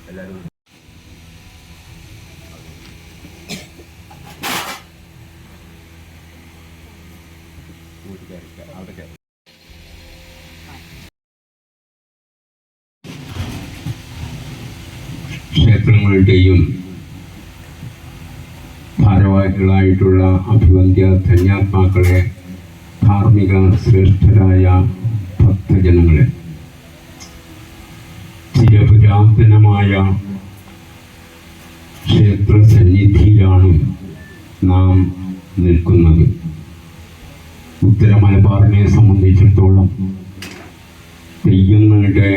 എല്ലാവരും അവിടേക്ക് ക്ഷേത്രങ്ങളുടെയും ഭാരവാഹികളായിട്ടുള്ള അഭിവന്ദ്യ ധന്യാത്മാക്കളെ, ധാർമ്മിക ശ്രേഷ്ഠരായ ഭക്തജനങ്ങളെ, ചിരപുരാതനമായ ക്ഷേത്ര സന്നിധിയിലാണ് നാം നിൽക്കുന്നത്. ഉത്തര മലബാറിനെ സംബന്ധിച്ചിടത്തോളം തെയ്യങ്ങളുടെ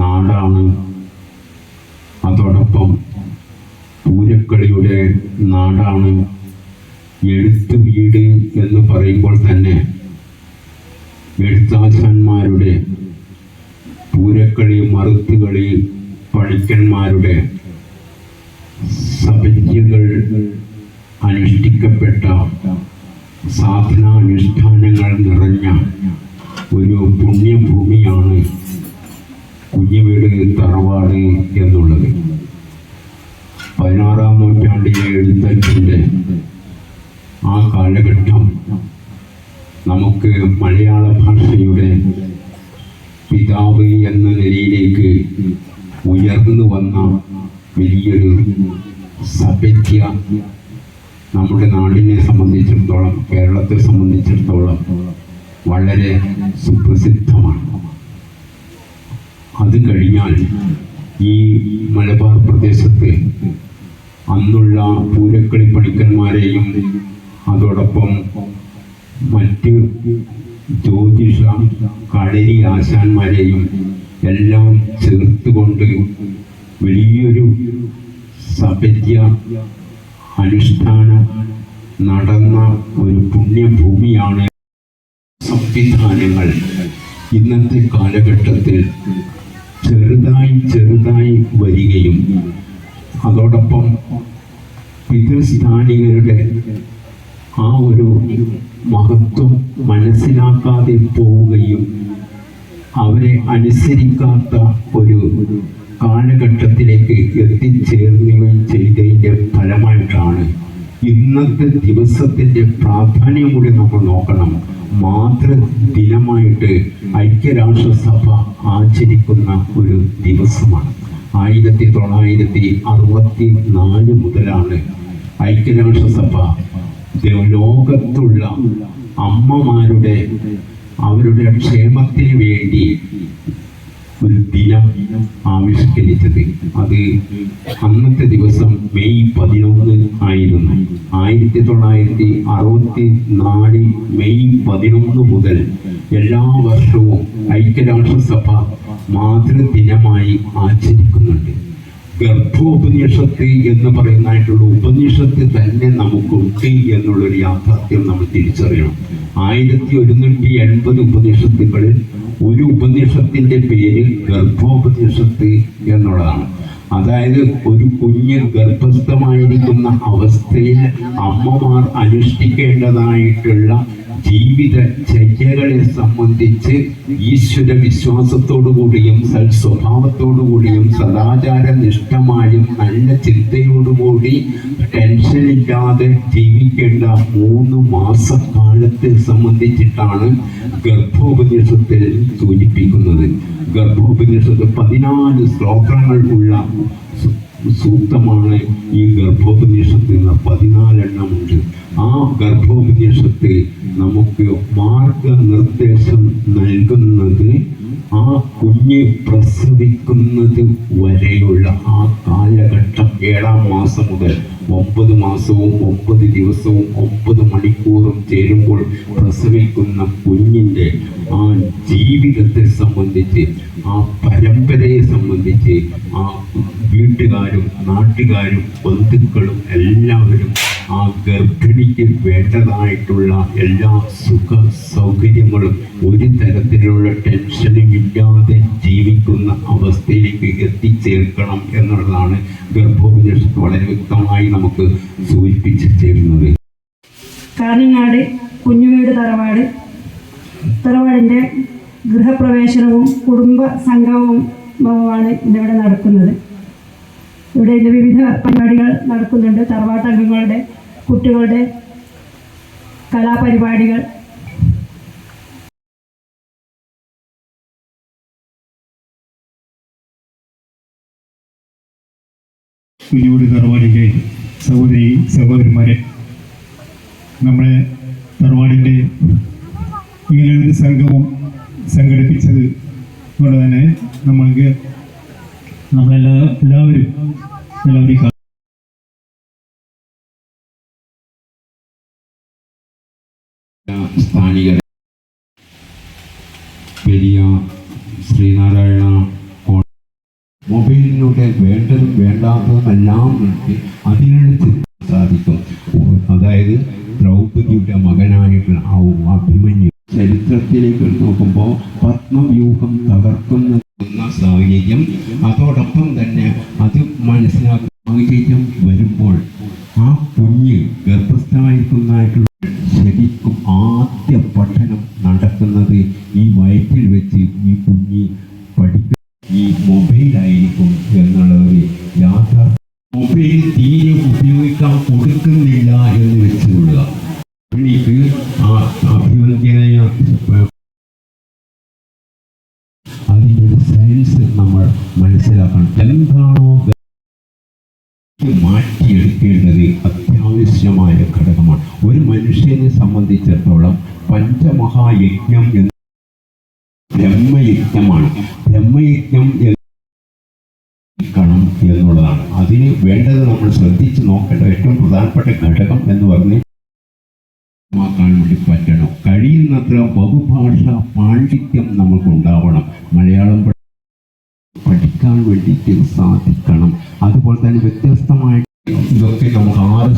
നാടാണ്. അതോടൊപ്പം പൂരക്കളിയുടെ നാടാണ്. എഴുത്ത് വീട് എന്ന് പറയുമ്പോൾ തന്നെ എഴുത്താശാന്മാരുടെ, പൂരക്കളി, മറുത്തുകളി പണിക്കന്മാരുടെ സപര്യകൾ അനുഷ്ഠിക്കപ്പെട്ട സാധനാനുഷ്ഠാനങ്ങൾ നിറഞ്ഞ ഒരു പുണ്യഭൂമിയാണ് കുഞ്ഞിവീട് തറവാട് എന്നുള്ളത്. 16-ാം നൂറ്റാണ്ടിലെ എഴുത്തച്ഛൻ്റെ ആ കാലഘട്ടം നമുക്ക് മലയാള ഭാഷയുടെ പിതാവ് എന്ന നിലയിലേക്ക് ഉയർന്നു വന്ന വലിയൊരു സഭ്യത നമ്മുടെ നാടിനെ സംബന്ധിച്ചിടത്തോളം, കേരളത്തെ സംബന്ധിച്ചിടത്തോളം വളരെ സുപ്രസിദ്ധമാണ്. അത് കഴിഞ്ഞാൽ ഈ മലബാർ പ്രദേശത്ത് അന്നുള്ള പൂരക്കളി പണിക്കന്മാരെയും അതോടൊപ്പം മറ്റ് ജ്യോതിഷ കളരി ആശാന്മാരെയും എല്ലാം ചേർത്തുകൊണ്ട് വലിയൊരു സപര്യ അനുഷ്ഠാനം നടന്ന ഒരു പുണ്യഭൂമിയാണ്. സംവിധാനങ്ങൾ ഇന്നത്തെ കാലഘട്ടത്തിൽ ചെറുതായി വരികയും അതോടൊപ്പം പിതൃസ്ഥാനികരുടെ ആ ഒരു മഹത്വം മനസ്സിലാക്കാതെ പോവുകയും അവരെ അനുസരിക്കാത്ത ഒരു കാലഘട്ടത്തിലേക്ക് എത്തിച്ചേർന്നുകയും ചെയ്തതിൻ്റെ ഫലമായിട്ടാണ് ഇന്നത്തെ ദിവസത്തിൻ്റെ പ്രാധാന്യം കൂടി നമ്മൾ നോക്കണം. മാതൃദിനമായിട്ട് ഐക്യരാഷ്ട്രസഭ ആചരിക്കുന്ന ഒരു ദിവസമാണ്. 1964 മുതലാണ് ഐക്യരാഷ്ട്രസഭ ലോകത്തുള്ള അമ്മമാരുടെ അവരുടെ ക്ഷേമത്തിന് വേണ്ടി ഒരു ദിനം ആവിഷ്കരിച്ചത്. അത് അന്നത്തെ ദിവസം മെയ് 11 ആയിരുന്നു. 1964 മെയ് 11 മുതൽ എല്ലാ വർഷവും ഐക്യരാഷ്ട്രസഭ മാതൃദിനമായി ആചരിക്കുന്നുണ്ട്. ഗർഭോപനിഷത്ത് എന്ന് പറയുന്നതായിട്ടുള്ള ഉപനിഷത്ത് തന്നെ നമുക്കുണ്ട് എന്നുള്ളൊരു യാഥാർത്ഥ്യം നമ്മൾ തിരിച്ചറിയണം. 1180 ഉപനിഷത്തുകളിൽ ഒരു ഉപനിഷത്തിന്റെ പേര് ഗർഭോപനിഷത്ത് എന്നുള്ളതാണ്. അതായത് ഒരു കുഞ്ഞ് ഗർഭസ്ഥമായിരിക്കുന്ന അവസ്ഥയിൽ അമ്മമാർ അനുഷ്ഠിക്കേണ്ടതായിട്ടുള്ള ജീവിത ചര്യകളെ സംബന്ധിച്ച് ഈശ്വര വിശ്വാസത്തോടുകൂടിയും സൽസ്വഭാവത്തോടുകൂടിയും സദാചാര നിഷ്ഠമായും നല്ല ചിന്തയോടുകൂടി ടെൻഷനില്ലാതെ ജീവിക്കേണ്ട 3 മാസക്കാലത്തെ സംബന്ധിച്ചിട്ടാണ് ഗർഭോപനിഷത്തിൽ സൂചിപ്പിക്കുന്നത്. ഗർഭോപനിഷത്ത് 14 ശ്ലോകങ്ങൾ ഉള്ള സൂക്തമാണ് ഈ ഗർഭോപനിഷത്ത്. 14 എണ്ണമുണ്ട്. ആ ഗർഭോപനിഷത്ത് നമുക്ക് മാർഗനിർദ്ദേശം നൽകുന്നത് ആ കുഞ്ഞ് പ്രസവിക്കുന്നത് വരെയുള്ള ആ കാലഘട്ടം 7-ാം മാസം മുതൽ 9 മാസവും 9 ദിവസവും 9 മണിക്കൂറും ചേരുമ്പോൾ പ്രസവിക്കുന്ന കുഞ്ഞിൻ്റെ ആ ജീവിതത്തെ സംബന്ധിച്ച്, ആ പരമ്പരയെ സംബന്ധിച്ച് ആ വീട്ടുകാരും നാട്ടുകാരും ബന്ധുക്കളും എല്ലാവരും ആ ഗർഭിണിക്ക് വേണ്ടതായിട്ടുള്ള എല്ലാ സുഖ സൗകര്യങ്ങളും ഒരു തരത്തിലുള്ള ടെൻഷനും ഇല്ലാതെ ജീവിക്കുന്ന അവസ്ഥയിലേക്ക് എത്തിച്ചേർക്കണം എന്നുള്ളതാണ് ഗർഭോപനിഷത്ത് വളരെ വ്യക്തമായി നമുക്ക് സൂചിപ്പിച്ചു തരുന്നത്. കാഞ്ഞങ്ങാട് കുഞ്ഞുവീട് തറവാടിൻ്റെ ഗൃഹപ്രവേശനവും കുടുംബ സംഗമവുമാണ് ഇന്നിവിടെ നടക്കുന്നത്. ഇവിടെ ഇന്ന് വിവിധ പരിപാടികൾ നടക്കുന്നുണ്ട്. തറവാട്ടംഗങ്ങളുടെ കുട്ടികളുടെ കലാപരിപാടികൾ. കുഞ്ഞുവീട് തറവാടിൻ്റെ സഹോദരിമാരെ, നമ്മുടെ തറവാടിൻ്റെ ഇങ്ങനെയൊരു സംഗമം സംഘടിപ്പിച്ചത് കൊണ്ട് തന്നെ നമ്മളെല്ലാവരും സ്ഥാനികർ പെരിയ ശ്രീനാരായണ മൊബൈലിലൂടെ വേണ്ടതും വേണ്ടാത്തതുമെല്ലാം നമുക്ക് അതിനടുത്ത് സാധിക്കും. അതായത് ദ്രൗപദിയുടെ മകനായിട്ടുള്ള ആ അഭിമന്യു ചരിത്രത്തിലേക്ക് നോക്കുമ്പോൾ പത്മവ്യൂഹം തകർക്കുന്ന സാഹചര്യം, അതോടൊപ്പം തന്നെ അത് മനസ്സിലാക്കുന്ന സാഹചര്യം വരുമ്പോൾ ആ കുഞ്ഞ് ഗർഭസ്ഥമായിരിക്കുന്നതായിട്ടുള്ള ശരിക്കും ആദ്യ പഠനം നടക്കുന്നത് ഈ വയറ്റിൽ വെച്ച് ഈ കുഞ്ഞ് പഠിക്കുന്ന ഈ മൊബൈലായിരിക്കും എന്നുള്ള ഒരു യാഥാർത്ഥ്യം. മൊബൈൽ തീരെ ഉപയോഗിക്കാൻ കൊടുക്കുന്നില്ല എന്ന് വെച്ചുകൊള്ളുക. എനിക്ക് ആ അഭിവൃദ്ധിയായ അതിൻ്റെ ഒരു സയൻസ് നമ്മൾ മനസ്സിലാക്കണം. എന്താണോ മാറ്റിയെടുക്കേണ്ടത് അത്യാവശ്യമായ ഘടകമാണ്. ഒരു മനുഷ്യനെ സംബന്ധിച്ചിടത്തോളം പഞ്ചമഹായജ്ഞം എന്ന് ബ്രഹ്മയജ്ഞമാണ്. ബ്രഹ്മയജ്ഞം ക്കണം എന്നുള്ളതാണ്. അതിന് വേണ്ടത് നമ്മൾ ശ്രദ്ധിച്ച് നോക്കേണ്ട ഏറ്റവും പ്രധാനപ്പെട്ട ഘടകം എന്ന് പറഞ്ഞ് ാൻ വേണ്ടി പറ്റണം. കഴിയുന്നത്ര ബഹുഭാഷ പാണ്ഡിത്യം നമുക്ക് ഉണ്ടാവണം. മലയാളം പഠിക്കാൻ വേണ്ടിയിട്ട് സാധിക്കണം. അതുപോലെ തന്നെ വ്യത്യസ്തമായിട്ട് ഇതൊക്കെ നമുക്ക് 6